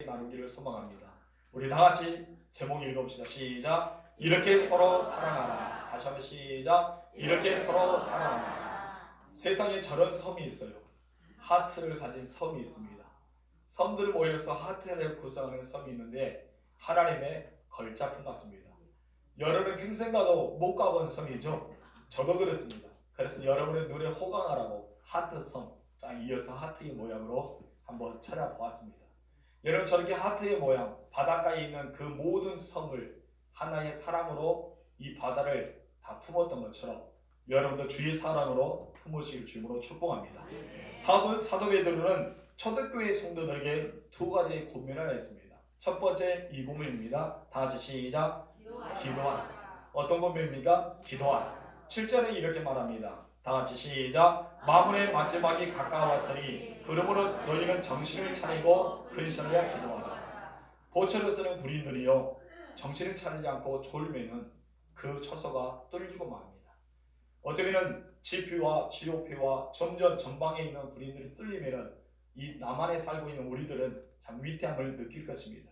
나누기를 소망합니다. 우리 다 같이 제목 읽어봅시다. 시작. 이렇게 서로 사랑하라. 다시 한번 시작. 이렇게 서로 사랑하라. 세상에 저런 섬이 있어요. 하트를 가진 섬이 있습니다. 섬들 모여서 하트를 구성하는 섬이 있는데 하나님의 걸작품 같습니다. 여러분 평생 가도 못 가본 섬이죠. 저도 그렇습니다. 그래서 여러분의 눈에 호강하라고 하트 섬 딱 이어서 하트의 모양으로 한번 찾아보았습니다. 여러분 저렇게 하트의 모양 바닷가에 있는 그 모든 섬을 하나의 사랑으로 이 바다를 다 품었던 것처럼 여러분도 주의 사랑으로 품으실 주님으로 축복합니다. 사도 베드로는 초대교회 성도들에게 두 가지 고민을 했습니다. 첫 번째 이 고민입니다. 다 같이 시작. 기도하라. 어떤 고민입니까? 기도하라. 7절에 이렇게 말합니다. 다 같이 시작. 만물의 마지막이 가까웠으니 그러므로 너희는 정신을 차리고 근신하여 기도하라. 보초를 쓰는 군인들이요 정신을 차리지 않고 졸면은 그 처소가 뚫리고 맙니다. 어쩌면은 지표와 지오표와 점점 전방에 있는 군인들이 뚫리면은 이 남한에 살고 있는 우리들은 참 위태함을 느낄 것입니다.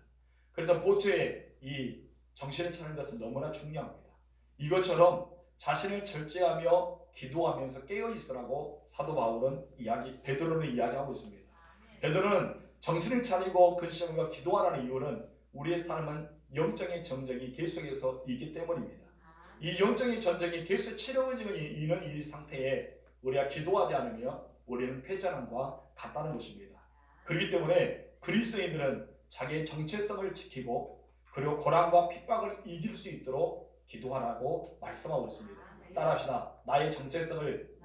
그래서 보초에 이 정신을 차리는 것은 너무나 중요합니다. 이것처럼 자신을 절제하며 기도하면서 깨어 있으라고 사도 바울은 베드로는 이야기하고 있습니다. 베드로는 정신을 차리고 근심과 기도하라는 이유는 우리의 삶은 영적인 전쟁이 계속해서 있기 때문입니다. 이 영적인 전쟁이 계속 치러지고 있는 이 상태에 우리가 기도하지 않으면 우리는 패전함과 같다는 것입니다. 그렇기 때문에 그리스도인들은 자기의 정체성을 지키고 그리고 고난과 핍박을 이길 수 있도록 기도하라고 말씀하고 있습니다. 따라합시다. 나의 정체성을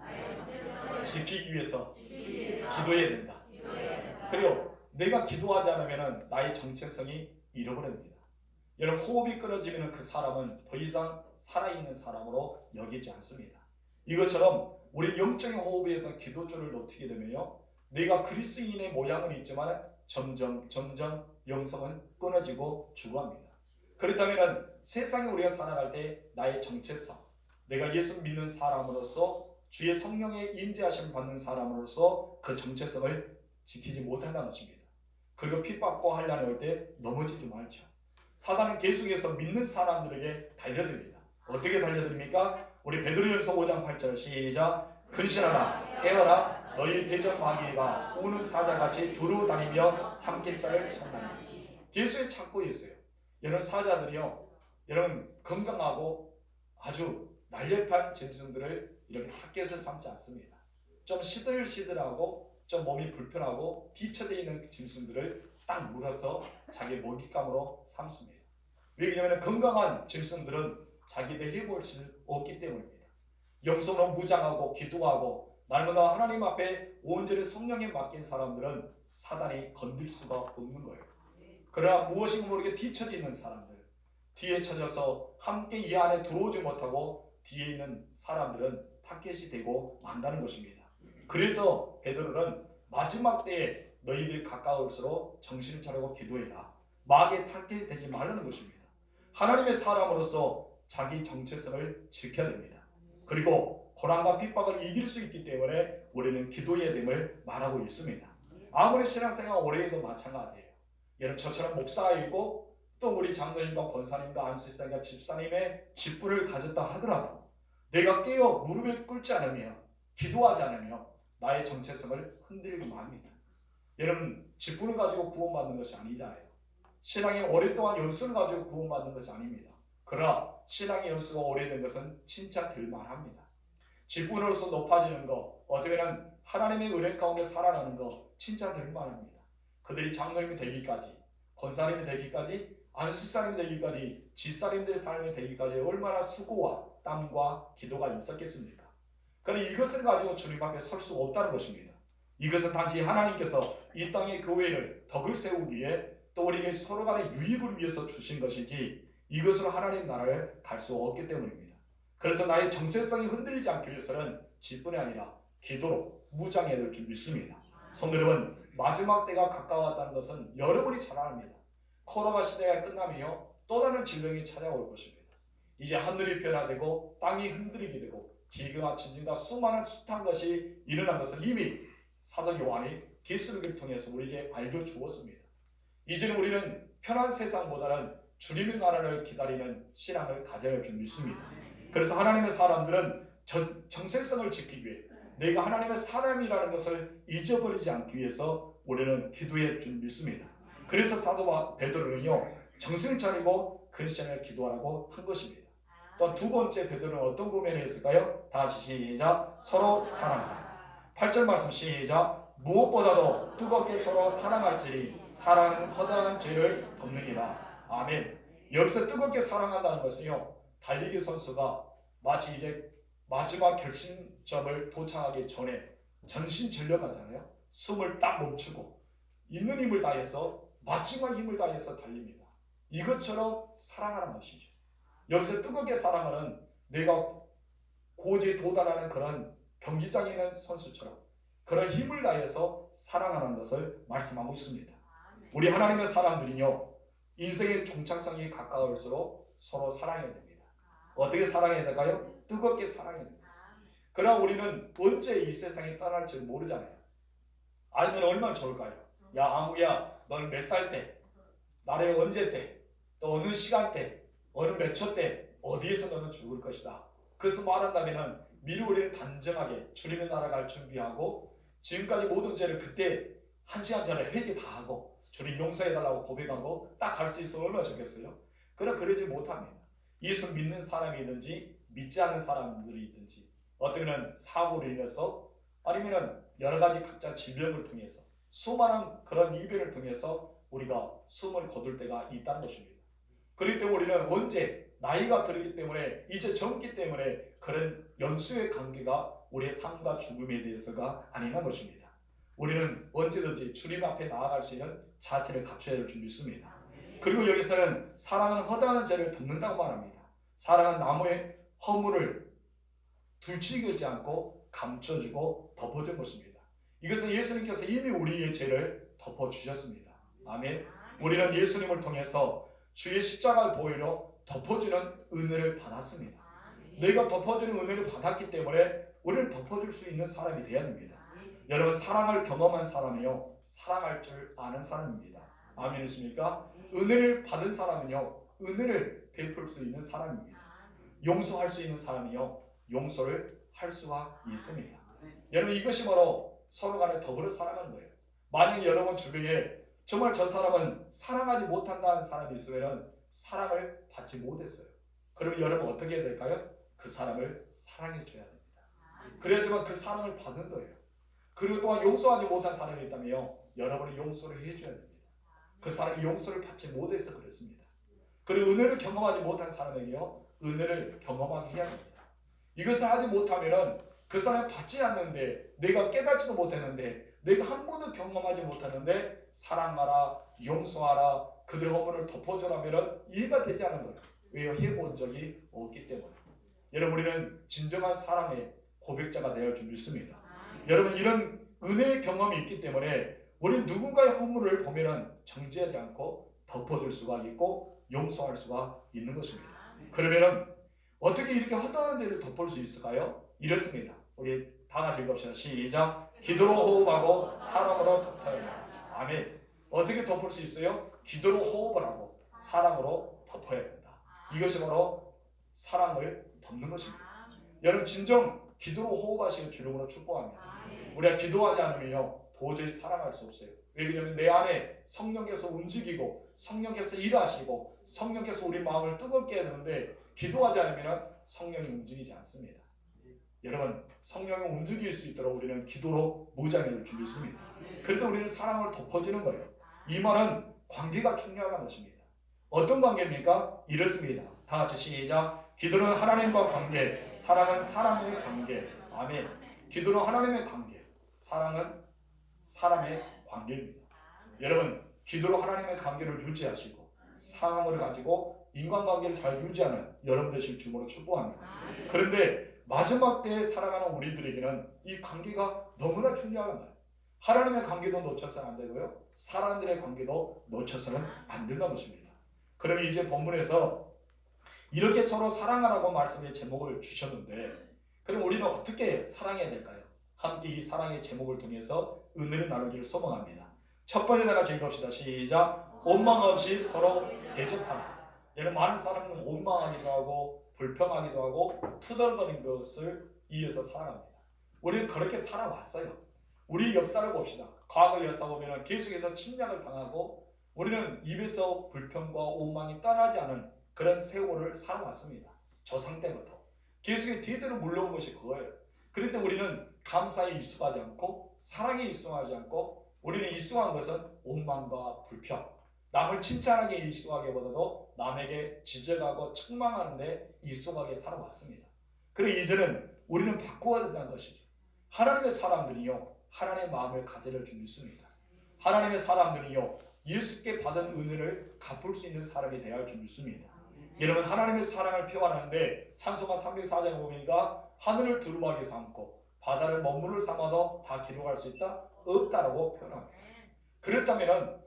지키기 위해서 기도해야 된다. 그리고 내가 기도하지 않으면 나의 정체성이 잃어버립니다. 여러분 호흡이 끊어지면 그 사람은 더 이상 살아있는 사람으로 여기지 않습니다. 이것처럼 우리 영적인 호흡에 어떤 기도줄을 놓치게 되면요 내가 그리스도인의 모양은 있지만 점점 영성은 끊어지고 죽어갑니다. 그렇다면 세상에 우리가 살아갈 때 나의 정체성, 내가 예수 믿는 사람으로서 주의 성령의 임재하심을 받는 사람으로서 그 정체성을 지키지 못한다는 것입니다. 그리고 핍박과 환난이 올 때 넘어지지 말죠. 사단은 계속해서 믿는 사람들에게 달려듭니다. 어떻게 달려듭니까? 우리 베드로전서 5장 8절 시작. 근신하라 깨어라 너희 대적 마귀가 오는 사자같이 두루 다니며 삼킬 자를 찾나니. 계속 찾고 있어요. 여러분 사자들이요 여러분 건강하고 아주 날렵한 짐승들을 이렇게 학교에서 삼지 않습니다. 좀 시들시들하고 좀 몸이 불편하고 비쳐져 있는 짐승들을 딱 물어서 자기 먹잇감으로 삼습니다. 왜냐하면 건강한 짐승들은 자기들 해볼 수 없기 때문입니다. 영성으로 무장하고 기도하고 날마다 하나님 앞에 온전히 성령에 맡긴 사람들은 사단이 건들 수가 없는 거예요. 그러나 무엇인가 모르게 뒤처져 있는 사람들, 뒤에 쳐져서 함께 이 안에 들어오지 못하고 뒤에 있는 사람들은 타겟이 되고 만다는 것입니다. 그래서 베드로는 마지막 때에 너희들이 가까울수록 정신을 차리고 기도해라. 마귀의 타겟이 되지 말라는 것입니다. 하나님의 사람으로서 자기 정체성을 지켜야 됩니다. 그리고 고난과 핍박을 이길 수 있기 때문에 우리는 기도해야 됨을 말하고 있습니다. 아무리 신앙생활 오래 해도 마찬가지예요. 여러분 저처럼 목사이고 또 우리 장로님과 권사님과 안수사님과 집사님의 직분을 가졌다 하더라도 내가 깨어 무릎을 꿇지 않으며 기도하지 않으며 나의 정체성을 흔들고 맙니다. 여러분 직분을 가지고 구원받는 것이 아니잖아요. 신앙이 오랫동안 연수를 가지고 구원받는 것이 아닙니다. 그러나 신앙의 연수가 오래된 것은 칭찬 들만합니다. 직분으로서 높아지는 것, 어쩌면 하나님의 은혜 가운데 살아가는 것 칭찬 들만합니다. 그들이 장로님이 되기까지, 권사님이 되기까지, 안수사님이 되기까지, 집사님들의 삶이 되기까지 얼마나 수고와 땀과 기도가 있었겠습니까? 그러나 이것을 가지고 주님 앞에 설 수 없다는 것입니다. 이것은 단지 하나님께서 이 땅의 교회를 덕을 세우기 위해 또 우리에게 서로 간의 유익을 위해서 주신 것이지 이것으로 하나님 나라를 갈 수 없기 때문입니다. 그래서 나의 정체성이 흔들리지 않기 위해서는 직분이 아니라 기도로 무장해야 될 줄 믿습니다. 성도 여러분, 마지막 때가 가까웠다는 것은 여러분이 잘 압니다. 코로나 시대가 끝나면요 또 다른 질병이 찾아올 것입니다. 이제 하늘이 변화되고 땅이 흔들리게 되고 기근과 지진과 수많은 숱한 것이 일어난 것을 이미 사도 요한이 기술을 통해서 우리에게 알려주었습니다. 이제는 우리는 편한 세상보다는 주님의 나라를 기다리는 신앙을 가져야 할 줄 믿습니다. 그래서 하나님의 사람들은 정체성을 지키기 위해 내가 하나님의 사람이라는 것을 잊어버리지 않기 위해서 우리는 기도해 줄 믿습니다. 그래서 사도 베드로는요, 정신 차리고 크리스천을 기도하라고 한 것입니다. 또 두 번째 베드로는 어떤 고민을 했을까요? 다 같이 시작. 서로 사랑하라. 8절 말씀 시작. 무엇보다도 뜨겁게 서로 사랑할지니 사랑은 허다한 죄를 덮느니라. 아멘. 여기서 뜨겁게 사랑한다는 것은요, 달리기 선수가 마치 이제 마지막 결승점을 도착하기 전에 전신전력하잖아요. 숨을 딱 멈추고 있는 힘을 다해서 마지막 힘을 다해서 달립니다. 이것처럼 사랑하는 것이죠. 여기서 뜨겁게 사랑하는 내가 고지에 도달하는 그런 경기장에 있는 선수처럼 그런 힘을 다해서 사랑하는 것을 말씀하고 있습니다. 우리 하나님의 사람들이요, 인생의 종착성이 가까울수록 서로 사랑해야 됩니다. 어떻게 사랑해야 될까요? 뜨겁게 사랑해야 됩니다. 그러나 우리는 언제 이 세상에 떠날지 모르잖아요. 알면 얼마나 좋을까요? 야, 아무야, 넌 몇 살 때, 나라의 언제 때, 또 어느 시간대, 어느 몇 초 때, 어디에서 너는 죽을 것이다. 그래서 말한다면 미리 우리는 단정하게 주님의 나라 갈 준비하고 지금까지 모든 죄를 그때 1시간 전에 회개 다 하고 주님 용서해달라고 고백하고 딱 갈 수 있으면 얼마나 좋겠어요? 그러나 그러지 못합니다. 예수 믿는 사람이 있는지 믿지 않는 사람들이 있든지 어떻게는 사고로 인해서 아니면 여러 가지 각자 질병을 통해서 수많은 그런 이별을 통해서 우리가 숨을 거둘 때가 있다는 것입니다. 그렇기 때문에 우리는 언제 나이가 들기 때문에 이제 젊기 때문에 그런 연수의 관계가 우리의 삶과 죽음에 대해서가 아니란 것입니다. 우리는 언제든지 주님 앞에 나아갈 수 있는 자세를 갖춰야 할 줄 믿습니다. 그리고 여기서는 사랑은 허다한 죄를 덮는다고 말합니다. 사랑은 나무의 허물을 둘치지 않고 감춰주고 덮어준 것입니다. 이것은 예수님께서 이미 우리의 죄를 덮어주셨습니다. 아멘. 우리는 예수님을 통해서 주의 십자가를 보이로 덮어주는 은혜를 받았습니다. 내가 덮어주는 은혜를 받았기 때문에 우리를 덮어줄 수 있는 사람이 되어야 됩니다. 여러분, 사랑을 경험한 사람이요, 사랑할 줄 아는 사람입니다. 아멘이십니까? 은혜를 받은 사람은요, 은혜를 베풀 수 있는 사람입니다. 용서할 수 있는 사람이요, 용서를 할 수가 있습니다. 여러분, 이것이 바로 서로 간에 더불어 사랑하는 거예요. 만약 여러분 주변에 정말 저 사람은 사랑하지 못한다는 사람이 있으면 사랑을 받지 못했어요. 그러면 여러분 어떻게 해야 될까요? 그 사람을 사랑해 줘야 됩니다. 그래야지만 그 사랑을 받는 거예요. 그리고 또한 용서하지 못한 사람이 있다면 여러분이 용서를 해줘야 됩니다. 그 사람이 용서를 받지 못해서 그렇습니다. 그리고 은혜를 경험하지 못한 사람에게요, 은혜를 경험하게 해야 됩니다. 이것을 하지 못하면 그 사람이 받지 않는데, 내가 깨닫지도 못했는데, 내가 한 번도 경험하지 못하는데 사랑하라, 용서하라, 그들의 허물을 덮어주라면 이해가 되지 않는 거예요. 왜요? 해본 적이 없기 때문에. 여러분, 우리는 진정한 사랑의 고백자가 되어야 할 줄 믿습니다. 여러분, 이런 은혜의 경험이 있기 때문에 우리는 누군가의 허물을 보면 정죄하지 않고 덮어줄 수가 있고 용서할 수가 있는 것입니다. 그러면 어떻게 이렇게 허다한 죄를 덮을 수 있을까요? 이렇습니다. 우리 다 같이 읽읍시다. 시작. 기도로 호흡하고 사랑으로 덮어야. 아멘. 어떻게 덮을 수 있어요? 기도로 호흡을 하고 사랑으로 덮어야 된다. 이것이 바로 사랑을 덮는 것입니다. 여러분, 진정 기도로 호흡하시는 주님으로 축복합니다. 우리가 기도하지 않으면요, 도저히 사랑할 수 없어요. 왜냐하면 내 안에 성령께서 움직이고 성령께서 일하시고 성령께서 우리 마음을 뜨겁게 해야 되는데 기도하지 않으면 성령이 움직이지 않습니다. 여러분, 성령이 움직일 수 있도록 우리는 기도로 무장해줄 줄 믿습니다. 그래도 우리는 사랑을 덮어주는 거예요. 이 말은 관계가 중요한 것입니다. 어떤 관계입니까? 이렇습니다. 다 같이 시작. 기도는 하나님과 관계, 사랑은 사람의 관계. 아멘. 기도는 하나님의 관계, 사랑은 사람의 관계입니다. 여러분, 기도로 하나님의 관계를 유지하시고 사랑을 가지고 인간관계를 잘 유지하는 여러분 되실 줄로 축복합니다. 그런데 마지막 때에 살아가는 우리들에게는 이 관계가 너무나 중요한 거예요. 하나님의 관계도 놓쳐서는 안 되고요, 사람들의 관계도 놓쳐서는 안 된다는 것입니다. 그러면 이제 본문에서 이렇게 서로 사랑하라고 말씀의 제목을 주셨는데, 그럼 우리는 어떻게 사랑해야 될까요? 함께 이 사랑의 제목을 통해서 은혜를 나누기를 소망합니다. 첫 번째 다 같이 읽읍시다. 시작. 원망 없이 서로 대접하라. 여러분, 많은 사람은 원망하기도 하고 불평하기도 하고 투덜거리는 것을 이어서 살아갑니다. 우리는 그렇게 살아왔어요. 우리 역사를 봅시다. 과거 역사 보면 계속해서 침략을 당하고 우리는 입에서 불평과 원망이 떠나지 않은 그런 세월을 살아왔습니다. 조상 때부터 계속해서 대대로 물러온 것이 그거예요. 그런데 우리는 감사에 일수하지 않고 사랑에 일수하지 않고 우리는 일수한 것은 원망과 불평, 남을 칭찬하게 일수하기보다도 남에게 지적하고 책망하는 데 일수하게 살아왔습니다. 그리고 이제는 우리는 바꾸어야 된다는 것이죠. 하나님의 사람들이요, 하나님의 마음을 가져를 줄 있습니다. 하나님의 사람들이요, 예수께 받은 은혜를 갚을 수 있는 사람이 되어야 할 줄 믿습니다. 여러분, 하나님의 사랑을 표현하는데 찬송가 304장에 보니까 하늘을 두루마기 삼고 바다를 먹물을 삼아도 다 기록할 수 있다? 없다라고 표현합니다. 그렇다면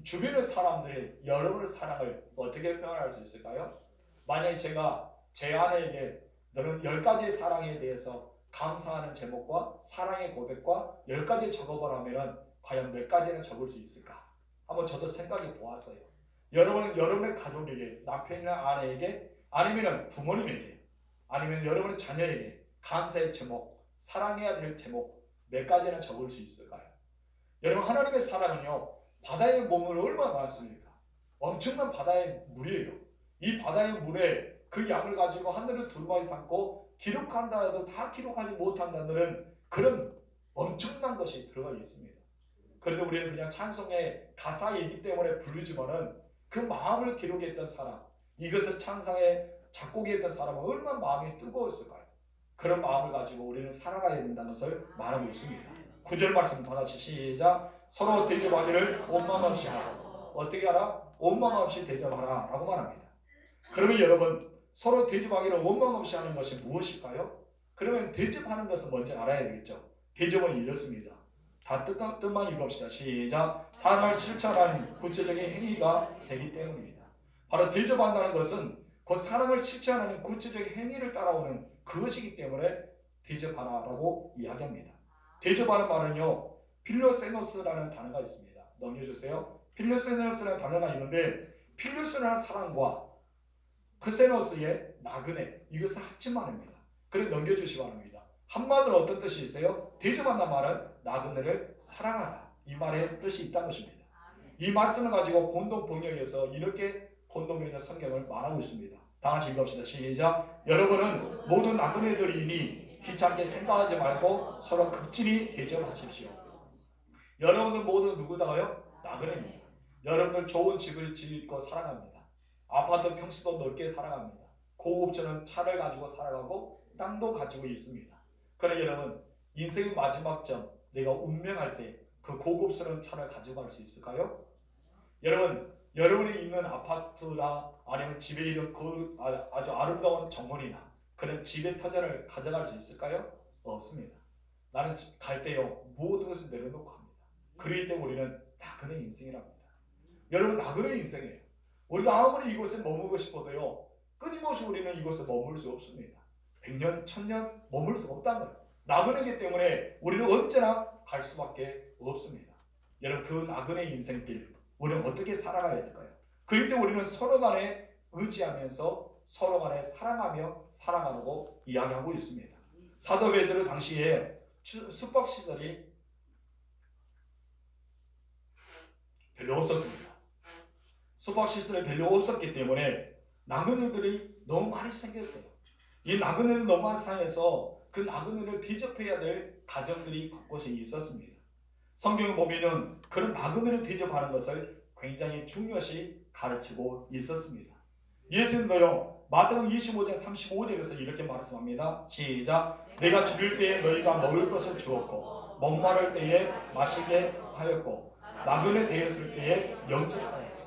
주변의 사람들이 여러분의 사랑을 어떻게 표현할 수 있을까요? 만약에 제가 제 아내에게 너는 10가지의 사랑에 대해서 감사하는 제목과 사랑의 고백과 10가지 적어보라면 과연 몇 가지는 적을 수 있을까? 한번 저도 생각해 보았어요. 여러분은 여러분의 가족에게, 남편이나 아내에게, 아니면 부모님에게, 아니면 여러분의 자녀에게 감사의 제목, 사랑해야 될 제목 몇 가지나 적을 수 있을까요? 여러분, 하나님의 사랑은요, 바다의 몸을 얼마나 많습니까? 엄청난 바다의 물이에요. 이 바다의 물에 그 양을 가지고 하늘을 두루마기 삼고 기록한다 해도 다 기록하지 못한다는 그런 엄청난 것이 들어가 있습니다. 그런데 우리는 그냥 찬송의 가사이기 때문에 부르지만은 그 마음을 기록했던 사람, 이것을 찬송의 작곡했던 사람은 얼마나 마음이 뜨거웠을까요? 그런 마음을 가지고 우리는 살아가야 된다는 것을 말하고 있습니다. 9절 말씀 다 같이 시작. 서로 대접하기를 원망 없이 하고. 어떻게 하라? 원망 없이 대접하라 라고 말합니다. 그러면 여러분, 서로 대접하기를 원망 없이 하는 것이 무엇일까요? 그러면 대접하는 것은 먼저 알아야 되겠죠. 대접은 이렇습니다. 다 뜻만 읽읍시다. 시작. 사랑을 실천하는 구체적인 행위가 되기 때문입니다. 바로 대접한다는 것은 그 사랑을 실천하는 구체적인 행위를 따라오는 그것이기 때문에 대접하라라고 이야기합니다. 대접하는 말은요, 필로세노스라는 단어가 있습니다. 넘겨주세요. 필로세노스라는 단어가 있는데 필로세노라는 사랑과 크세노스의 나그네, 이것을 합친 말입니다. 그래 넘겨주시기 바랍니다. 한마디로 어떤 뜻이 있어요? 대접한다는 말은 나그네를 사랑하라, 이 말의 뜻이 있다는 것입니다. 이 말씀을 가지고 공동번역에서 이렇게 공동번역 성경을 말하고 있습니다. 다 같이 읽읍시다. 시작. 여러분은 모든 나그네들이니 귀찮게 생각하지 말고 서로 극진히 대접하십시오. 여러분들 모두 누구다가요? 나그네입니다. 여러분들 좋은 집을 짓고 살아갑니다. 아파트 평수도 넓게 살아갑니다. 고급스러운 차를 가지고 살아가고 땅도 가지고 있습니다. 그러나 여러분, 인생의 마지막 점, 내가 운명할 때 그 고급스러운 차를 가져갈 수 있을까요? 여러분, 여러분이 있는 아파트나 아니면 집에 있는 그 아주 아름다운 정원이나 그런 집의 터전을 가져갈 수 있을까요? 없습니다. 나는 갈 때요, 모든 것을 내려놓고 합니다. 그러기 때문에 우리는 나그네 인생이랍니다. 여러분, 나그네 인생이에요. 우리가 아무리 이곳에 머물고 싶어도요, 끊임없이 우리는 이곳에 머물 수 없습니다. 100년, 1000년 머물 수 없다는 거예요. 나그네이기 때문에 우리는 언제나 갈 수밖에 없습니다. 여러분, 그 나그네 인생길 우리는 어떻게 살아가야 될까요? 그럴 때 우리는 서로 간에 의지하면서 서로 간에 사랑하며 살아가라고 이야기하고 있습니다. 사도 베드로 당시에 숙박시설이 별로 없었습니다. 숙박시설이 별로 없었기 때문에 나그네들이 너무 많이 생겼어요. 이 나그네를 너무 많이 상해서 그 나그네를 대접해야 될 가정들이 곳곳에 있었습니다. 성경에 보면은 그런 나그네를 대접하는 것을 굉장히 중요시 가르치고 있었습니다. 예수님도요, 마태복음 25장 35절에서 이렇게 말씀합니다. 시작. 내가 줄일 때에 너희가 먹을 것을 주었고 목마를 때에 마시게 하였고 나그네 되었을 때에 영접하였고.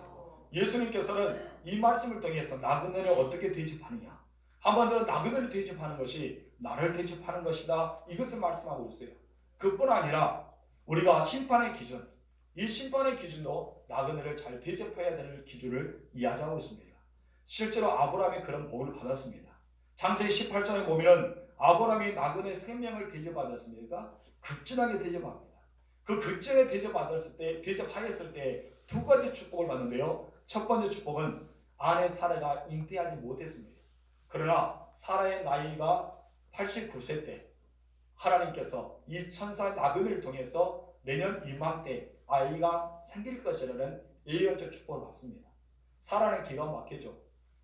예수님께서는 이 말씀을 통해서 나그네를 어떻게 대접하느냐, 한마디로 나그네를 대접하는 것이 나를 대접하는 것이다, 이것을 말씀하고 있어요. 그뿐 아니라 우리가 심판의 기준, 이 심판의 기준도 나그네를 잘 대접해야 될 기준을 이야기하고 있습니다. 실제로 아브라함이 그런 복을 받았습니다. 창세기 18장에 보면 아브라함이 나그네 3명을 대접받았습니까? 극진하게 대접합니다. 그 극진하게 대접하였을 때 두 가지 축복을 받는데요. 첫 번째 축복은 아내 사라가 잉태하지 못했습니다. 그러나 사라의 나이가 89세 때 하나님께서 이 천사 나그네를 통해서 내년 이맘때 아이가 생길 것이라는 예언적 축복을 받습니다. 사라는 기가 막히죠.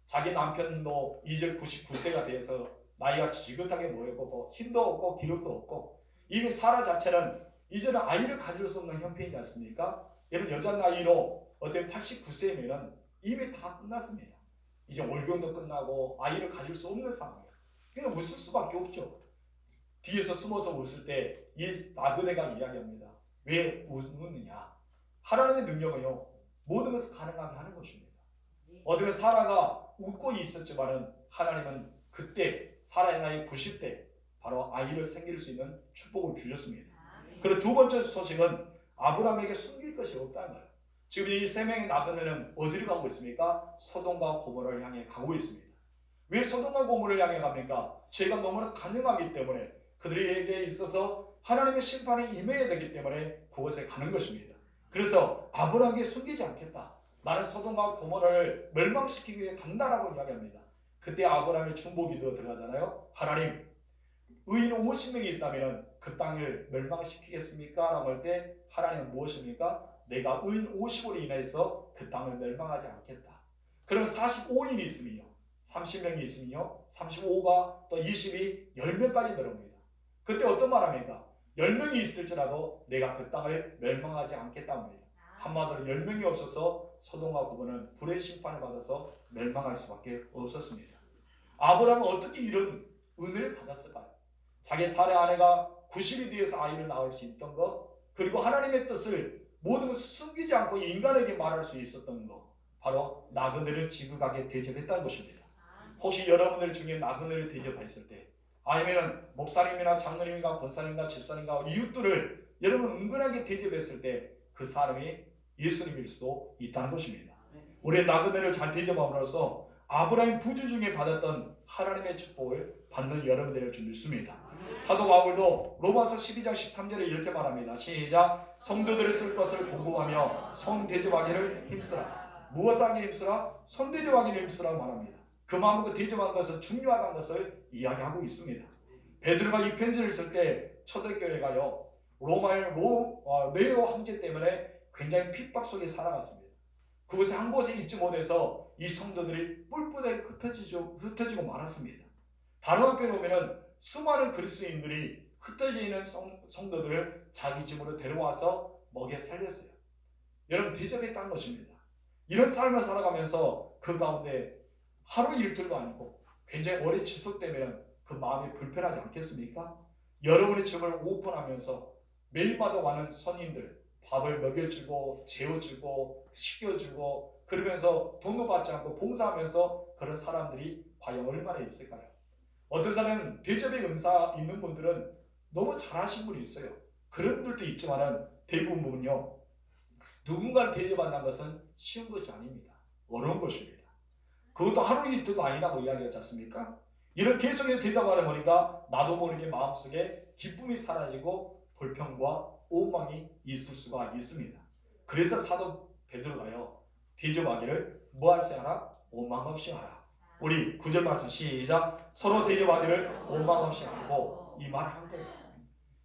자기 남편도 이제 99세가 돼서 나이가 지긋하게 모였고 힘도 없고 기력도 없고 이미 사라 자체는 이제는 아이를 가질 수 없는 형편이지 않습니까? 여러분 여자 나이로 어때 89세면 이미 다 끝났습니다. 이제 월경도 끝나고 아이를 가질 수 없는 상황이에요. 그냥 웃을 수밖에 없죠. 뒤에서 숨어서 웃을 때 이 나그네가 이야기합니다. 왜 웃느냐? 하나님의 능력은요 모든 것을 가능하게 하는 것입니다. 어쩌면 사라가 웃고 있었지만은 하나님은 그때 사라의 나이 90대 바로 아이를 생길 수 있는 축복을 주셨습니다. 그리고 두 번째 소식은 아브라함에게 숨길 것이 없다는 거예요. 지금 이 세 명의 나그네는 어디를 가고 있습니까? 소돔과 고모를 향해 가고 있습니다. 왜 소돔과 고모를 향해 갑니까? 죄가 너무나 간영하기 때문에 그들에게 있어서 하나님의 심판이 임해야 되기 때문에 그곳에 가는 것입니다. 그래서 아브라함에게 숨기지 않겠다. 나는 소돔과 고모를 멸망시키기 위해 간다라고 이야기합니다. 그때 아브라함의 중보기도 들어가잖아요. 하나님, 의인 50명이 있다면 그 땅을 멸망시키겠습니까? 라고 할 때 하나님은 무엇입니까? 내가 의인 50으로 인해서 그 땅을 멸망하지 않겠다. 그럼 45인이 있으면요. 30명이 있으면요. 35가 또 20이 10명까지 들어옵니다. 그때 어떤 말합니까? 10명이 있을지라도 내가 그 땅을 멸망하지 않겠답니다. 한마디로 10명이 없어서 소돔과 고모는 불의 심판을 받아서 멸망할 수밖에 없었습니다. 아브라함은 어떻게 이런 은혜를 받았을까요? 자기 사례 아내가 90이 되어서 아이를 낳을 수 있던 것, 그리고 하나님의 뜻을 모든 것을 숨기지 않고 인간에게 말할 수 있었던 것, 바로 나그네를 지극하게 대접했다는 것입니다. 혹시 여러분들 중에 나그네를 대접했을 때 아니면 목사님이나 장로님이나 권사님이나 집사님과 이웃들을 여러분 은근하게 대접했을 때 그 사람이 예수님일 수도 있다는 것입니다. 우리 나그네를 잘 대접함으로써 아브라함 부주 중에 받았던 하나님의 축복을 받는 여러분들을 줄 믿습니다. 사도 바울도 로마서 12장 13절에 이렇게 말합니다. 시작. 성도들을 쓸 것을 궁금하며 손 대접하기를 힘쓰라. 무엇하기 힘쓰라? 손 대접하기를 힘쓰라 말합니다. 그 마음으로 대접한 것은 중요하다는 것을 이야기하고 있습니다. 베드로가 이 편지를 쓸 때 초대교회가요 로마의 네오 황제 때문에 굉장히 핍박 속에 살아갔습니다. 그곳에 한 곳에 있지 못해서 이 성도들이 뿔뿔이 흩어지고 말았습니다. 다른 한편에 보면은 수많은 그리스도인들이 흩어져 있는 성도들을 자기 집으로 데려와서 먹여 살렸어요. 여러분 대접했다는 것입니다. 이런 삶을 살아가면서 그 가운데 하루 일들도 아니고 굉장히 오래 지속되면 그 마음이 불편하지 않겠습니까? 여러분의 집을 오픈하면서 매일마다 와는 손님들 밥을 먹여주고 재워주고 씻겨주고 그러면서 돈도 받지 않고 봉사하면서 그런 사람들이 과연 얼마나 있을까요? 어떤 사람은 대접의 은사 있는 분들은 너무 잘하신 분이 있어요. 그런 분들도 있지만 대부분은요 누군가를 대접한다는 것은 쉬운 것이 아닙니다. 어려운 것입니다. 그것도 하루 이틀도 아니라고 이야기하지 않습니까? 이런 계속해서 대답하다 보니까 나도 모르게 마음속에 기쁨이 사라지고 불평과 오망이 있을 수가 있습니다. 그래서 사도 베드로가요 대접하기를 뭐할지 하라? 오망 없이 하라. 우리 9절 말씀 시작. 서로 대접하기를 오망 없이 하고 이 말을 한 거예요.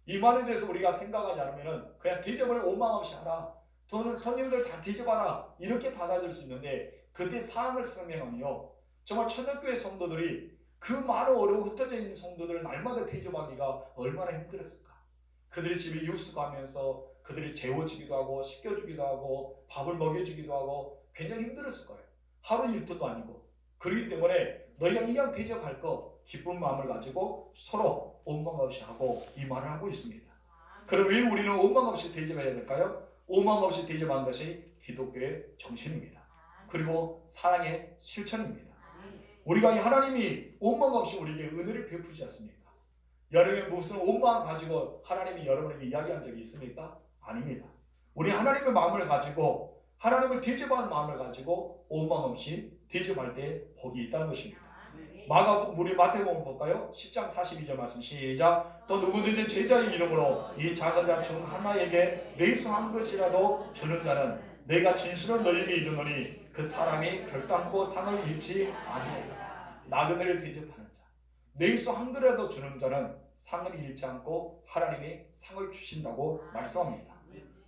이 말에 대해서 우리가 생각하지 않으면 그냥 대접을 오망 없이 하라. 저는 손님들 다 대접하라 이렇게 받아들일 수 있는데 그때 상황을 설명하면요 정말 초대교회 성도들이 그 많은 어려워 흩어져 있는 성도들을 날마다 대접하기가 얼마나 힘들었을까. 그들이 집에 유숙하면서 그들이 재워주기도 하고 씻겨주기도 하고 밥을 먹여주기도 하고 굉장히 힘들었을 거예요. 하루 일터도 아니고. 그렇기 때문에 너희가 이왕 대접할 거 기쁜 마음을 가지고 서로 원망 없이 하고 이 말을 하고 있습니다. 그럼 왜 우리는 원망 없이 대접해야 될까요? 원망 없이 대접하는 것이 기독교의 정신입니다. 그리고 사랑의 실천입니다. 우리가 하나님이 원망 없이 우리에게 은혜를 베푸지 않습니까? 여러분이 무슨 원망 가지고 하나님이 여러분에게 이야기한 적이 있습니까? 아닙니다. 우리 하나님의 마음을 가지고 하나님을 대접하는 마음을 가지고 원망 없이 대접할 때 복이 있다는 것입니다. 우리 마태복음 볼까요? 10장 42절 말씀 시작. 또 누구든지 제자의 이름으로 이 작은 자 중 하나에게 매수한 것이라도 주는 자는 내가 진실로 너희에게 이르노니 그 사람이 결단코 상을 잃지 아니하리라. 나그네를 대접하는 자, 내일수 한 그릇이라도 주는 자는 상을 잃지 않고 하나님이 상을 주신다고 말씀합니다.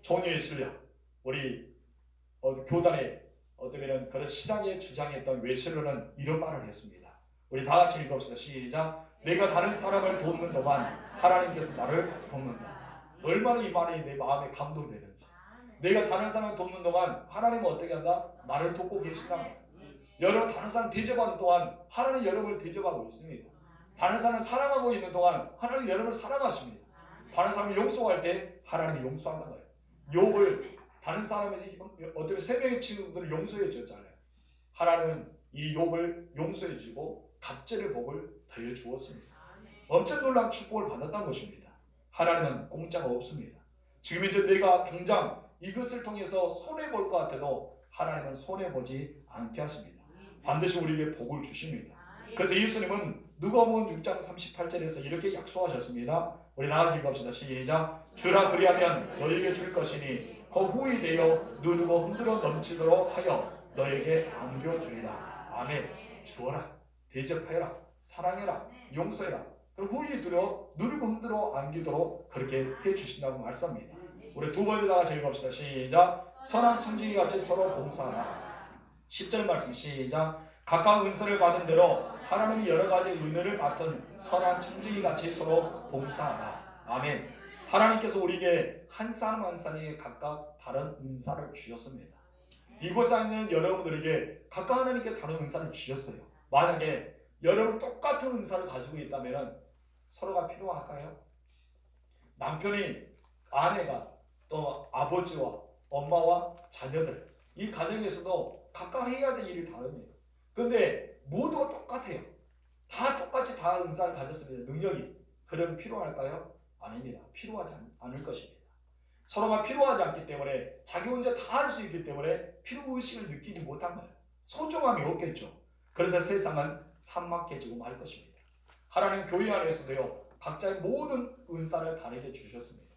좋은 예술이야. 우리 교단에 어쩌면 그런 신앙에 주장했던 웨슬러는 이런 말을 했습니다. 우리 다 같이 읽읍시다. 시작. 내가 다른 사람을 돕는 동안 하나님께서 나를 돕는다. 얼마나 이 말이 내 마음에 감동되는지. 내가 다른 사람을 돕는 동안 하나님은 어떻게 한다? 나를 돕고 계신다. 여러분 다른 사람 대접하는 동안 하나님 여러분을 대접하고 있습니다. 다른 사람을 사랑하고 있는 동안 하나님 여러분을 사랑하십니다. 다른 사람을 용서할 때 하나님이 용서한다 거예요. 욥을 다른 사람의 어떤 세 명의 친구들을 용서해 줬잖아요. 하나님은 이 욥을 용서해 주고 갑절의 복을 더해 주었습니다. 엄청 놀라운 축복을 받았다는 것입니다. 하나님은 공짜가 없습니다. 지금 이제 내가 당장 이것을 통해서 손해볼 것 같아도 하나님은 손해보지 않게 하십니다. 반드시 우리에게 복을 주십니다. 그래서 예수님은 누가복음 6장 38절에서 이렇게 약속하셨습니다. 우리 나가서 읽읍시다. 시작. 주라 그리하면 너희에게 줄 것이니 그 후이 되어 누르고 흔들어 넘치도록 하여 너에게 안겨주리라. 아멘. 주어라, 대접하여라, 사랑해라, 용서해라. 그럼 후이 들어 누르고 흔들어 안기도록 그렇게 해주신다고 말씀합니다. 우리 두 번에다가 읽읍시다. 시작. 선한 청지기 같이 서로 봉사하라. 10절 말씀 시작. 각각 은사를 받은 대로 하나님이 여러 가지 은혜를 맡은 선한 청지기 같이 서로 봉사하라. 아멘. 하나님께서 우리에게 한 사람 한 사람에게 각각 다른 은사를 주셨습니다. 이곳에 있는 여러분들에게 각각 하나님께 다른 은사를 주셨어요. 만약에 여러분 똑같은 은사를 가지고 있다면 서로가 필요할까요? 남편이 아내가 또 아버지와 엄마와 자녀들 이 가정에서도 각각 해야 될 일이 다릅니다. 그런데 모두가 똑같아요. 다 똑같이 다 은사를 가졌습니다. 능력이. 그러면 필요할까요? 아닙니다. 필요하지 않을 것입니다. 서로가 필요하지 않기 때문에 자기 혼자 다 할 수 있기 때문에 필요의식을 느끼지 못한 거예요. 소중함이 없겠죠. 그래서 세상은 삭막해지고 말 것입니다. 하나님 교회 안에서도요. 각자의 모든 은사를 다르게 주셨습니다.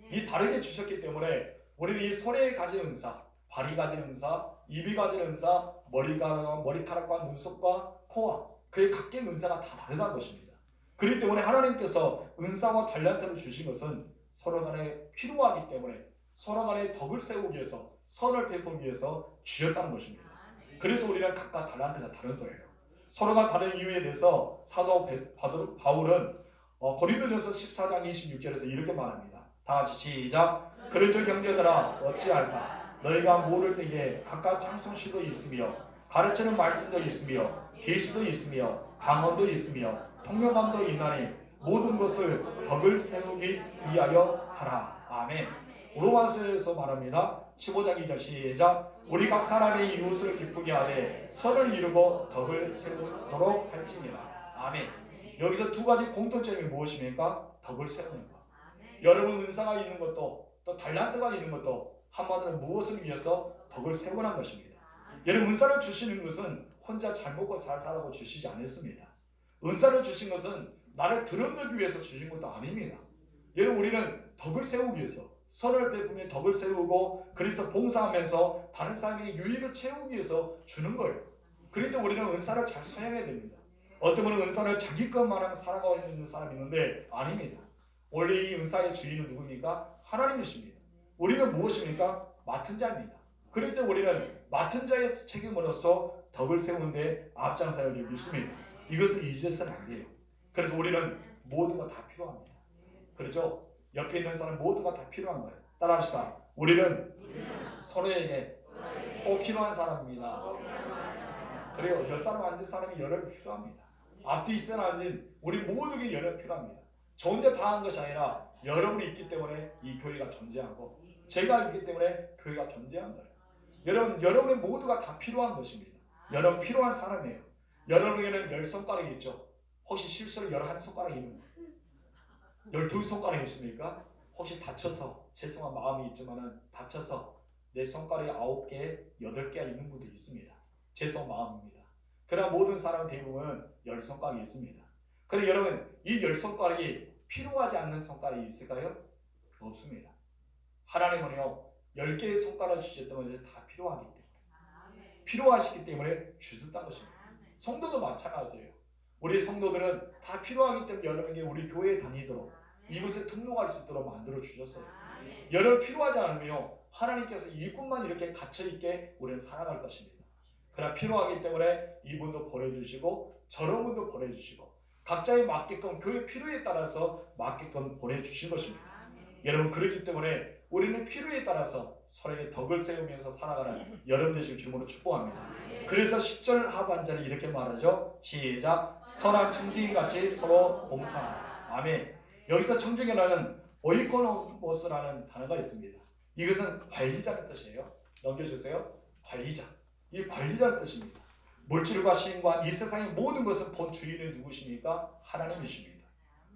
이 다르게 주셨기 때문에 우리는 이 손에 가진 은사, 발이 가진 은사, 입이 가진 은사, 머리카락과 눈썹과 코와 그의 각계의 은사가 다 다르다는 것입니다. 그렇기 때문에 하나님께서 은사와 달란트를 주신 것은 서로 간에 필요하기 때문에 서로 간에 덕을 세우기 위해서 선을 베풀기 위해서 주셨다는 것입니다. 그래서 우리는 각각 달란트가 다른 거예요. 서로가 다른 이유에 대해서 사도 바울은 고린도전서 14장 26절에서 이렇게 말합니다. 다 같이 시작. 그런즉 형제들아 어찌할까 너희가 모를 때에 각각 창송시도 있으며 가르치는 말씀도 있으며 계시도 있으며 강언도 있으며 통명함도 있나니 모든 것을 덕을 세우기 위하여 하라. 아멘. 로마서에서 말합니다. 15장 2절 시작. 우리 각 사람의 이웃을 기쁘게 하되 선을 이루고 덕을 세우도록 할지니라. 아멘. 여기서 두 가지 공통점이 무엇입니까? 덕을 세우는 것. 여러분 은사가 있는 것도 또 달란트가 있는 것도 한마디로 무엇을 위해서 덕을 세우는 것입니다. 여러분 은사를 주시는 것은 혼자 잘 먹고 잘 살라고 주시지 않았습니다. 은사를 주신 것은 나를 드러내기 위해서 주신 것도 아닙니다. 여러분 우리는 덕을 세우기 위해서 선을 베푸며 덕을 세우고 그래서 봉사하면서 다른 사람에게 유익을 채우기 위해서 주는 거예요. 그런데 우리는 은사를 잘 사용해야 됩니다. 어떤 분은 은사를 자기 것만을 살아가고 있는 사람이 있는데 아닙니다. 원래 이 은사의 주인은 누굽니까? 하나님이십니다. 우리는 무엇입니까? 맡은 자입니다. 그럴 때 우리는 맡은 자의 책임으로서 덕을 세우는데 앞장서야 될 믿습니다. 이것을 잊어서는 안 돼요. 그래서 우리는 모두가 다 필요합니다. 그렇죠? 옆에 있는 사람 모두가 다 필요한 거예요. 따라합시다. 우리는 서로에게 꼭 필요한 사람입니다. 그래요. 옆 사람 앉은 사람이 여러 필요합니다. 앞뒤 있으나 앉은 우리 모두에게 여러 필요합니다. 저 혼자 다 한 것이 아니라 여러분이 있기 때문에 이 교회가 존재하고 제가 있기 때문에 교회가 존재한 거예요. 여러분의 모두가 다 필요한 것입니다. 여러분 필요한 사람이에요. 여러분에게는 10손가락이 있죠. 혹시 실수로 11손가락이 있는 거예요. 12손가락이 있습니까? 혹시 다쳐서 죄송한 마음이 있지만 다쳐서 내 손가락이 9개, 8개가 있는 분도 있습니다. 죄송한 마음입니다. 그러나 모든 사람 대부분은 10손가락이 있습니다. 그런데 여러분 이 10손가락이 필요하지 않는 손가락이 있을까요? 없습니다. 하나님은요 10개의 성과를 주셨던 것이 다 필요하기 때문에 필요하시기 때문에 주셨다는 것입니다. 성도도 마찬가지예요. 우리 성도들은 다 필요하기 때문에 여러분에게 우리 교회에 다니도록 이곳에 등록할 수 있도록 만들어 주셨어요. 여러분 필요하지 않으며 하나님께서 이분만 이렇게 갇혀있게 우리는 살아갈 것입니다. 그러나 필요하기 때문에 이분도 보내주시고 저런 분도 보내주시고 각자에 맞게끔 교회 필요에 따라서 맞게끔 보내주신 것입니다. 여러분 그렇기 때문에 우리는 필요에 따라서 서로에게 덕을 세우면서 살아가는 여러분 되시길 주님으로 축복합니다. 그래서 10절 하반절에 이렇게 말하죠. 시작. 선한 청지기같이 서로 봉사하라. 아멘. 여기서 청지기라는 오이코노모스라는 단어가 있습니다. 이것은 관리자는 뜻이에요. 넘겨주세요. 관리자. 이 관리자는 뜻입니다. 물질과 시인과 이 세상의 모든 것을 본 주인은 누구십니까? 하나님이십니다.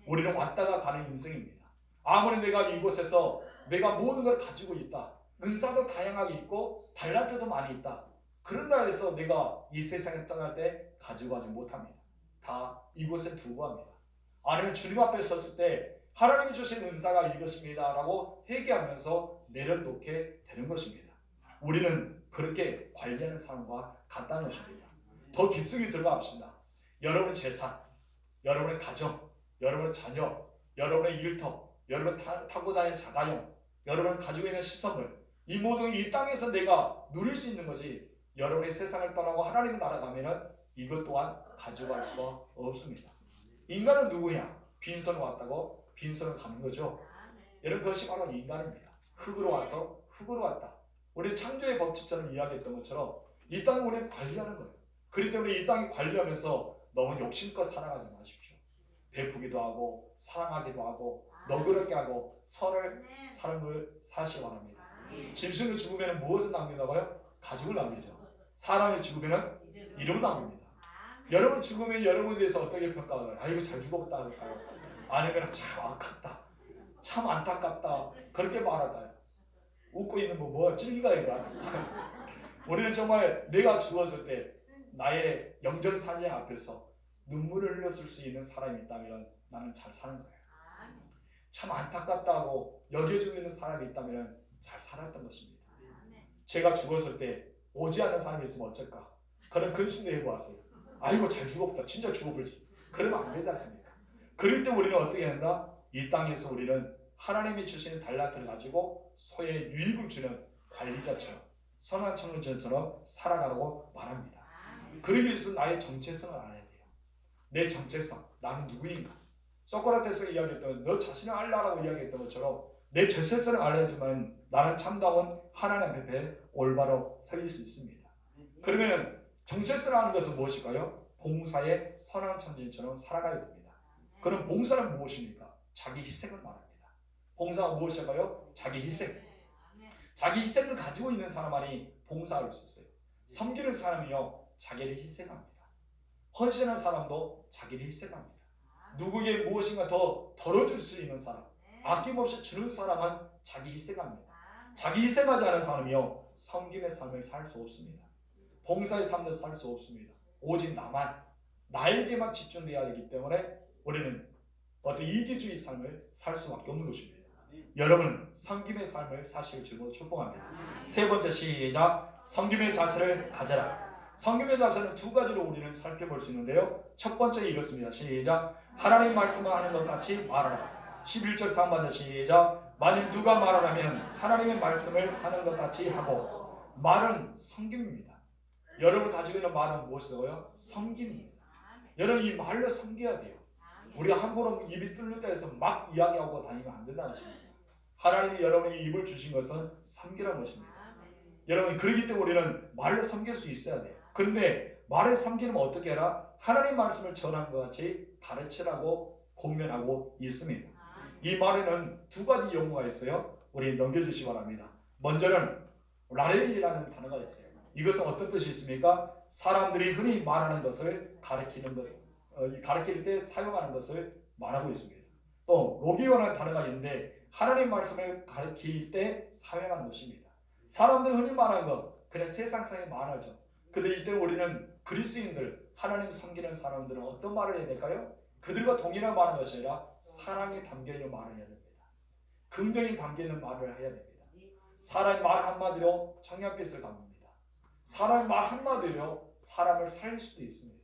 우리는 왔다가 가는 인생입니다. 아무리 내가 이곳에서 내가 모든 걸 가지고 있다. 은사도 다양하게 있고 달란트도 많이 있다. 그런다 해서 내가 이 세상에 떠날 때 가지고 가지 못합니다. 다 이곳에 두고 합니다. 아니면 주님 앞에 섰을 때 하나님이 주신 은사가 이것입니다 라고 회개하면서 내려놓게 되는 것입니다. 우리는 그렇게 관리하는 사람과 같다는 것입니다. 더 깊숙이 들어갑시다. 여러분의 재산, 여러분의 가정, 여러분의 자녀, 여러분의 일터, 여러분 타고 다니는 자가용, 여러분 가지고 있는 시선물, 이 모든 이 땅에서 내가 누릴 수 있는 거지. 여러분이 세상을 떠나고 하나님의 나라 가면은 이것 또한 가져갈 수가 없습니다. 인간은 누구냐? 빈손으로 왔다고 빈손으로 가는 거죠. 여러분 그것이 바로 인간입니다. 흙으로 와서 흙으로 왔다. 우리 창조의 법칙처럼 이야기했던 것처럼 이 땅을 우리는 관리하는 거예요. 그렇기 때문에 이 땅을 관리하면서 너무 욕심껏 살아가지 마십시오. 베푸기도 하고 사랑하기도 하고 너그럽게 하고 선을 사람을 사시기 바랍니다. 짐승을 죽으면 무엇을 남긴다고요? 가죽을 남기죠. 사람이 죽으면 이름을 남깁니다. 여러분 죽으면 여러분에 대해서 어떻게 평가하나요? 아이고 잘 죽었다 할까요? 아니면 참 아깝다, 참 안타깝다 그렇게 말할까요? 웃고 있는 뭐 찔기가 이거 우리는 정말 내가 죽었을 때 나의 영전사냥 앞에서 눈물을 흘렸을 수 있는 사람이 있다면 나는 잘 사는 거예요. 참 안타깝다고 여겨주고 있는 사람이 있다면 잘 살았던 것입니다. 제가 죽었을 때 오지 않는 사람이 있으면 어쩔까? 그런 근심도 해보았어요. 아이고 잘 죽었다. 진짜 죽어버리지. 그러면 안 되지 않습니까? 그럴 때 우리는 어떻게 한다? 이 땅에서 우리는 하나님이 주시는 달란트를 가지고 소의 유익을 주는 관리자처럼 선한 청년처럼 살아가라고 말합니다. 그러기 위해서 나의 정체성을 알아야 돼요. 내 정체성, 나는 누구인가? 소크라테스가 이야기했던 너 자신을 알라라고 이야기했던 것처럼 내 정체성을 알아야지만 나는 참다운 하나님 앞에 올바로 서 있을 수 있습니다. 그러면 정체성을 아는 것은 무엇일까요? 봉사의 선한 천진처럼 살아가야 됩니다. 그럼 봉사는 무엇입니까? 자기 희생을 말합니다. 봉사가 무엇일까요? 자기 희생. 자기 희생을 가지고 있는 사람만이 봉사할 수 있어요. 섬기는 사람이요 자기를 희생합니다. 헌신한 사람도 자기를 희생합니다. 누구에게 무엇인가 더 덜어줄 수 있는 사람, 아낌없이 주는 사람은 자기 희생합니다. 자기 희생하지 않은 사람이요 섬김의 삶을 살 수 없습니다. 봉사의 삶을 살 수 없습니다. 오직 나에게만 집중되어야 되기 때문에 우리는 어떤 이기주의 삶을 살 수밖에 없는 것입니다. 여러분 섬김의 삶을 사시길 주님으로 축복합니다. 세 번째 시작. 섬김의 자세를 가져라. 섬김의 자세는 두 가지로 우리는 살펴볼 수 있는데요. 첫 번째 이렇습니다. 시작. 하나님 말씀을 하는 것 같이 말하라. 11절 상반절 시작. 만일 누가 말하라면 하나님의 말씀을 하는 것 같이 하고. 말은 섬김입니다. 여러분 가지고 있는 말은 무엇이고요? 섬김입니다. 여러분 이 말로 섬겨야 돼요. 우리가 함부로 입이 뚫렸다 해서 막 이야기하고 다니면 안 된다는 것입니다. 하나님이 여러분이 입을 주신 것은 섬기라는 것입니다. 여러분 그렇기 때문에 우리는 말로 섬길 수 있어야 돼요. 그런데 말을 섬기면 어떻게 해라? 하나님 말씀을 전하는 것 같이 가르치라고 권면하고 있습니다. 이 말에는 두 가지 용어가 있어요. 우리 넘겨주시기 바랍니다. 먼저는 라렐이라는 단어가 있어요. 이것은 어떤 뜻이 있습니까? 사람들이 흔히 말하는 것을 가르치는 것, 가르칠 때 사용하는 것을 말하고 있습니다. 또 로기오라는 단어가 있는데 하나님 말씀을 가르칠 때 사용하는 것입니다. 사람들 흔히 말하는 것, 그냥 세상상에 말하죠. 근데 이때 우리는 그리스도인들, 하나님 섬기는 사람들은 어떤 말을 해야 될까요? 그들과 동일한 말하는 것이 아니라 사랑이 담겨있는 말을 해야 됩니다. 긍정이 담겨있는 말을 해야 됩니다. 사람의 말 한마디로 청년빛을 갚습니다. 사람의 말 한마디로 사람을 살릴 수도 있습니다.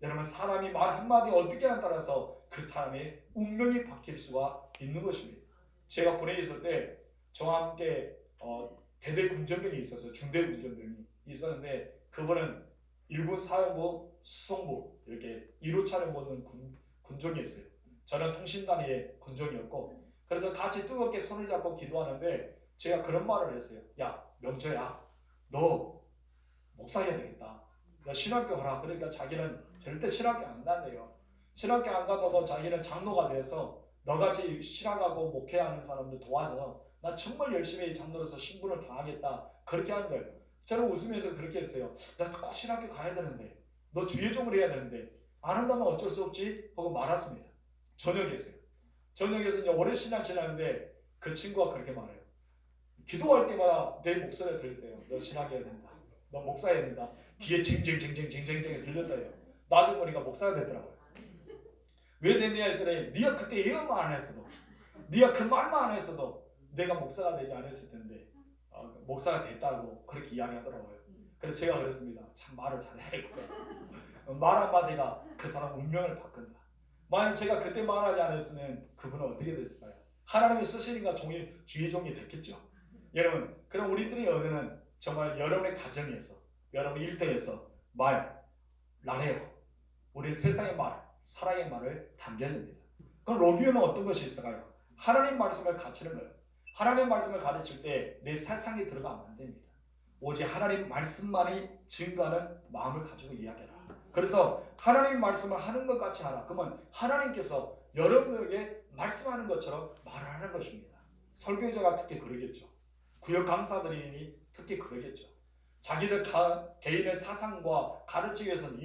여러분, 사람이 말 한마디 어떻게 하냐에 따라서 그 사람의 운명이 바뀔 수가 있는 것입니다. 제가 군에 있을 때 저와 함께 대대 군전병이 있었어요. 중대 군전병이 있었는데 그분은 일군 사령부, 수송부 이렇게 1호차를 보는 군종이었어요. 저는 통신단의 군종이었고, 그래서 같이 뜨겁게 손을 잡고 기도하는데 제가 그런 말을 했어요. 야, 명철야, 너 목사해야 되겠다. 너 신학교 하라. 그러니까 자기는 절대 신학교 안 간대요. 신학교 안 가다가 자기는 장로가 돼서 너같이 신학하고 목회하는 사람들 도와줘서 나 정말 열심히 장로로서 신분을 다하겠다. 그렇게 하는 거예요. 저는 웃으면서 그렇게 했어요. 나 꼭 신학교 가야 되는데, 너 주예종을 해야 되는데 안 한다면 어쩔 수 없지 하고 말았습니다. 전역했어요. 전역에서 이제 오랜 시간 지났는데 그 친구가 그렇게 말해요. 기도할 때마다 내 목소리가 들렸대요. 너 신학해야 된다. 너 목사해야 된다. 귀에 쟁쟁쟁쟁쟁쟁쟁 들렸다요. 나중에 보니까 목사가 됐더라고요. 왜 됐냐 했더니 네가 그때 이런 말 안 했어도, 네가 그 말만 안 했어도 내가 목사가 되지 않았을 텐데 목사가 됐다고 그렇게 이야기하더라고요. 그래서 제가 그랬습니다. 참 말을 잘해야 될 것 같아요. 말 한마디가 그 사람 운명을 바꾼다. 만약 제가 그때 말하지 않았으면 그분은 어떻게 됐을까요? 하나님이 쓰시니까 주의 종이 됐겠죠. 여러분, 그럼 우리들의 언어는 정말 여러분의 가정에서, 여러분 일터에서 말해요. 우리 세상의 말, 사랑의 말을 담겨야 됩니다. 그럼 로기오는 어떤 것이 있을까요? 하나님 말씀을 가르치는 거예요. 하나님 말씀을 가르칠 때 내 세상에 들어가면 안 됩니다. 오직 하나님 말씀만이 증거하는 마음을 가지고 이야기하라. 그래서 하나님 말씀을 하는 것 같이 하라. 그러면 하나님께서 여러분에게 말씀하는 것처럼 말을 하는 것입니다. 설교자가 특히 그러겠죠. 구역 강사들이 특히 그러겠죠. 자기들 개인의 사상과 가르치기 위해서는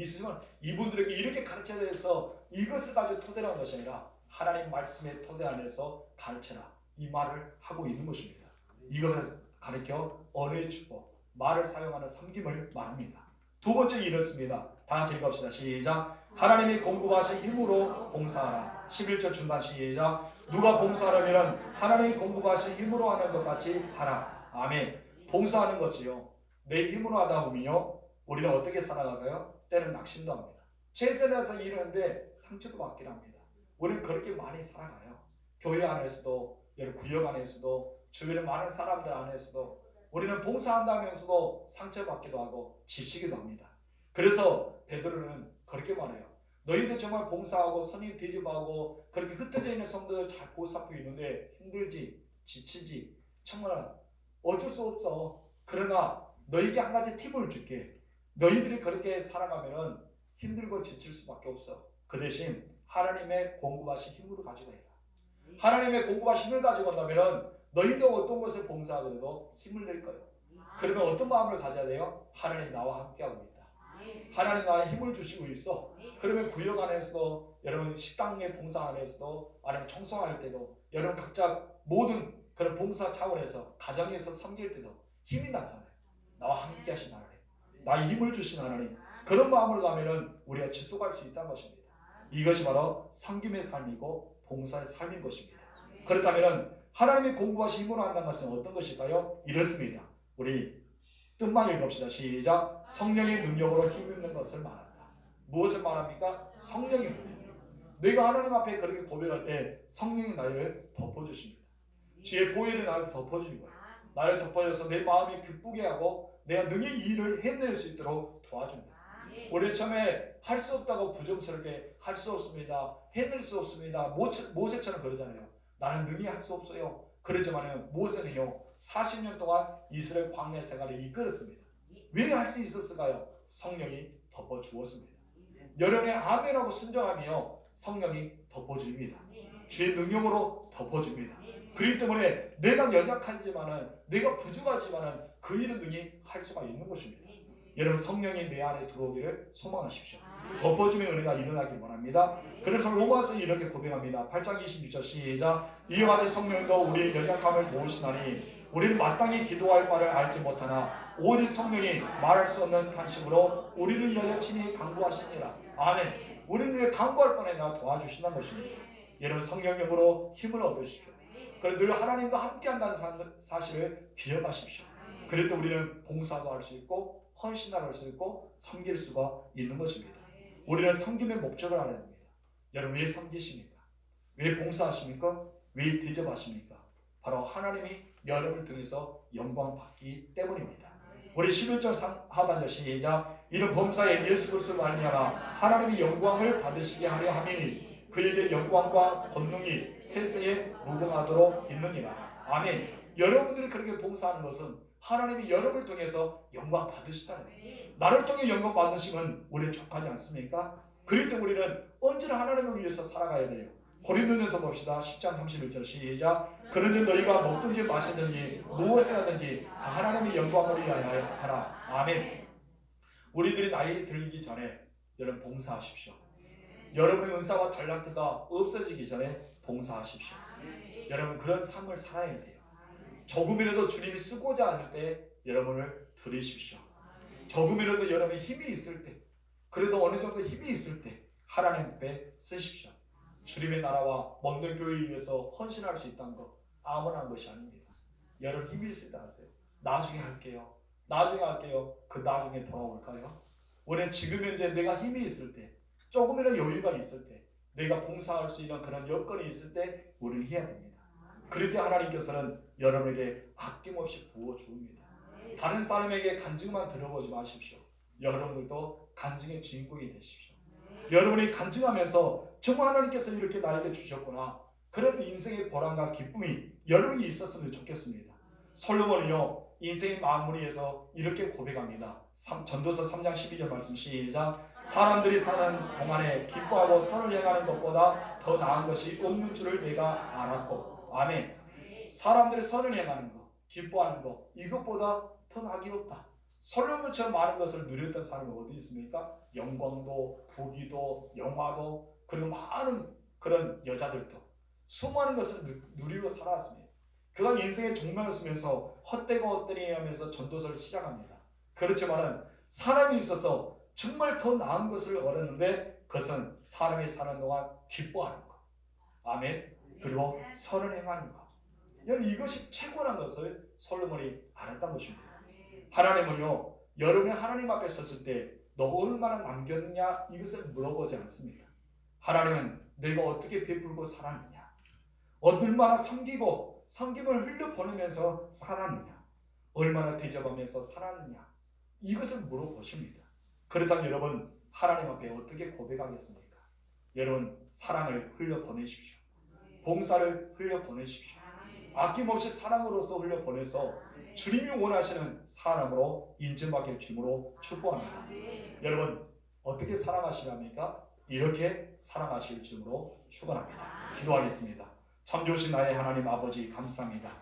이분들에게 이렇게 가르쳐야 해서 이것을 가지고 토대로 하는 것이 아니라 하나님 말씀의 토대 안에서 가르쳐라. 이 말을 하고 있는 것입니다. 이것을 가르쳐 언어의 축복, 말을 사용하는 섬김을 말합니다. 두 번째 이렇습니다. 다 같이 읽읍시다. 시작. 하나님이 공급하신 힘으로 봉사하라. 11절 중간 시작. 누가 봉사하려면 하나님이 공급하신 힘으로 하는 것 같이 하라. 아멘. 봉사하는 것이요, 내 힘으로 하다 보면요, 우리는 어떻게 살아가요? 때는 낙심도 합니다. 최선에서 일하는데 상처도 받긴 합니다. 우리는 그렇게 많이 살아가요. 교회 안에서도, 여러 구역 안에서도, 주변의 많은 사람들 안에서도 우리는 봉사한다면서도 상처받기도 하고 지치기도 합니다. 그래서 베드로는 그렇게 말해요. 너희들 정말 봉사하고 선임 뒤집어하고 그렇게 흩어져 있는 성도들 잘 보살피고 있는데 힘들지, 지치지, 정말 어쩔 수 없어. 그러나 너희에게 한 가지 팁을 줄게. 너희들이 그렇게 살아가면 힘들고 지칠 수밖에 없어. 그 대신 하나님의 공급하신 힘으로 가지고 해라. 하나님의 공급하신 힘을 가지고 온다면 너희도 어떤 것을 봉사하더라도 힘을 낼 거예요. 그러면 어떤 마음을 가져야 돼요? 하나님 나와 함께하고 있다. 하나님 나에 힘을 주시고 있어. 그러면 구역 안에서도, 여러분 식당의 봉사 안에서도, 아니면 청소할 때도, 여러분 각자 모든 그런 봉사 차원에서 가정에서 섬길 때도 힘이 나잖아요. 나와 함께 하신 하나님, 나의 힘을 주신 하나님, 그런 마음으로 가면은 우리가 지속할 수 있다는 것입니다. 이것이 바로 섬김의 삶이고 봉사의 삶인 것입니다. 그렇다면 하나님의 공급하신 힘으로 한다는 것은 어떤 것일까요? 이렇습니다. 우리 뜻만 읽읍시다. 시작. 성령의 능력으로 힘입는 것을 말한다. 무엇을 말합니까? 성령의 능력. 내가 하나님 앞에 그렇게 고백할 때 성령이 나를 덮어주십니다. 주의 보혈이 나를 덮어주는 거예요. 나를 덮어줘서 내 마음이 기쁘게 하고 내가 능히 이 일을 해낼 수 있도록 도와줍니다. 우리 처음에 할 수 없다고 부정스럽게 할 수 없습니다, 해낼 수 없습니다, 모세처럼 그러잖아요. 나는 능히 할 수 없어요. 그러지만 모세는요 40년 동안 이스라엘 광야 생활을 이끌었습니다. 왜 할 수 있었을까요? 성령이 덮어주었습니다. 여러분의 아멘하고 순종하며 성령이 덮어줍니다. 주의 능력으로 덮어줍니다. 그렇기 때문에 내가 연약하지만은, 내가 부족하지만은 그 일은 능히 할 수가 있는 것입니다. 여러분 성령이 내 안에 들어오기를 소망하십시오. 덮어주면 은혜가 일어나길 원합니다. 그래서 로마서 이렇게 고백합니다. 8장 26절 시작. 이와 같이 성령도 우리의 연약함을 도우시나니 우리는 마땅히 기도할 바를 알지 못하나 오직 성령이 말할 수 없는 탄식으로 우리를 여여친히 강구하시니라. 아멘. 우리는 강구할 뻔해나 도와주신다는 것입니다. 여러분 성령님으로 힘을 얻으십시오. 그래 늘 하나님과 함께 한다는 사실을 기억하십시오. 그럴 때 우리는 봉사도 할 수 있고 헌신도 할 수 있고 섬길 수가 있는 것입니다. 우리는 섬김의 목적을 알아야 됩니다. 여러분 왜 섬기십니까? 왜 봉사하십니까? 왜 대접하십니까? 바로 하나님이 여러분을 통해서 영광 받기 때문입니다. 우리 11절 하반절 시작. 이는 범사에 예수 그리스도로 말미암아 하나님이 영광을 받으시게 하려 함이니 그에게 영광과 권능이 세세에 무궁하도록 있느니라. 아멘. 여러분들이 그렇게 봉사하는 것은 하나님이 여러분을 통해서 영광 받으시다는 거예요. 나를 통해 영광 받으시면 우리는 족하지 않습니까? 그럴 때 우리는 언제나 하나님을 위해서 살아가야 돼요. 고린도전서 봅시다. 10장 31절 시작. 그런데 너희가 먹든지 마시든지 무엇을 하든지 다 하나님의 영광을 위하여 하라. 아멘. 우리들이 나이 들기 전에 여러분 봉사하십시오. 여러분의 은사와 달란트가 없어지기 전에 봉사하십시오. 여러분 그런 삶을 살아야 돼요. 조금이라도 주님이 쓰고자 하실 때 여러분을 드리십시오. 조금이라도 여러분의 힘이 있을 때, 그래도 어느 정도 힘이 있을 때 하나님 앞에 쓰십시오. 주님의 나라와 먹는 교회를 위해서 헌신할 수 있다는 것 아무나 한 것이 아닙니다. 여러분 힘이 있을 때 하세요. 나중에 할게요. 나중에 할게요. 그 나중에 돌아올까요? 우리는 지금 현재 내가 힘이 있을 때, 조금이라도 여유가 있을 때, 내가 봉사할 수 있는 그런 여건이 있을 때 우리는 해야 됩니다. 그럴 때 하나님께서는 여러분에게 아낌없이 부어주옵니다. 다른 사람에게 간증만 들어보지 마십시오. 여러분들도 간증의 주인공이 되십시오. 여러분이 간증하면서 정말 하나님께서 이렇게 나에게 주셨구나, 그런 인생의 보람과 기쁨이 여러분이 있었으면 좋겠습니다. 솔로몬은요 인생의 마무리에서 이렇게 고백합니다. 전도서 3장 12절 말씀 시작. 사람들이 사는 동안에 기뻐하고 선을 행하는 것보다 더 나은 것이 없는 줄을 내가 알았고. 아멘. 사람들이 선을 행하는 것, 기뻐하는 것, 이것보다 더 나기 없다. 솔로몬처럼 많은 것을 누렸던 사람이 어디 있습니까? 영광도, 부귀도, 영화도, 그리고 많은 그런 여자들도 수많은 것을 누리고 살아왔습니다. 그가 인생의 종말을 쓰면서 헛되고 헛되니 하면서 전도서를 시작합니다. 그렇지만은 사람이 있어서 정말 더 나은 것을 얻었는데 그것은 사람이 사는 동안 기뻐하는 것. 아멘. 그리고 선을 행하는 것. 여러분 이것이 최고란 것을 솔로몬이 알았던 것입니다. 하나님은요 여러분이 하나님 앞에 섰을 때 너 얼마나 남겼느냐 이것을 물어보지 않습니다. 하나님은 내가 어떻게 베풀고 살았느냐, 얼마나 섬기고 섬김을 흘려보내면서 살았느냐, 얼마나 대접하면서 살았느냐, 이것을 물어보십니다. 그렇다면 여러분 하나님 앞에 어떻게 고백하겠습니까? 여러분 사랑을 흘려보내십시오. 봉사를 흘려보내십시오. 아낌없이 사랑으로서 흘려보내서 주님이 원하시는 사람으로 인정받게 주님으로 축복합니다. 여러분 어떻게 사랑하시렵니까? 이렇게 사랑하실 주님으로 축원합니다. 기도하겠습니다. 참 좋으신 나의 하나님 아버지 감사합니다.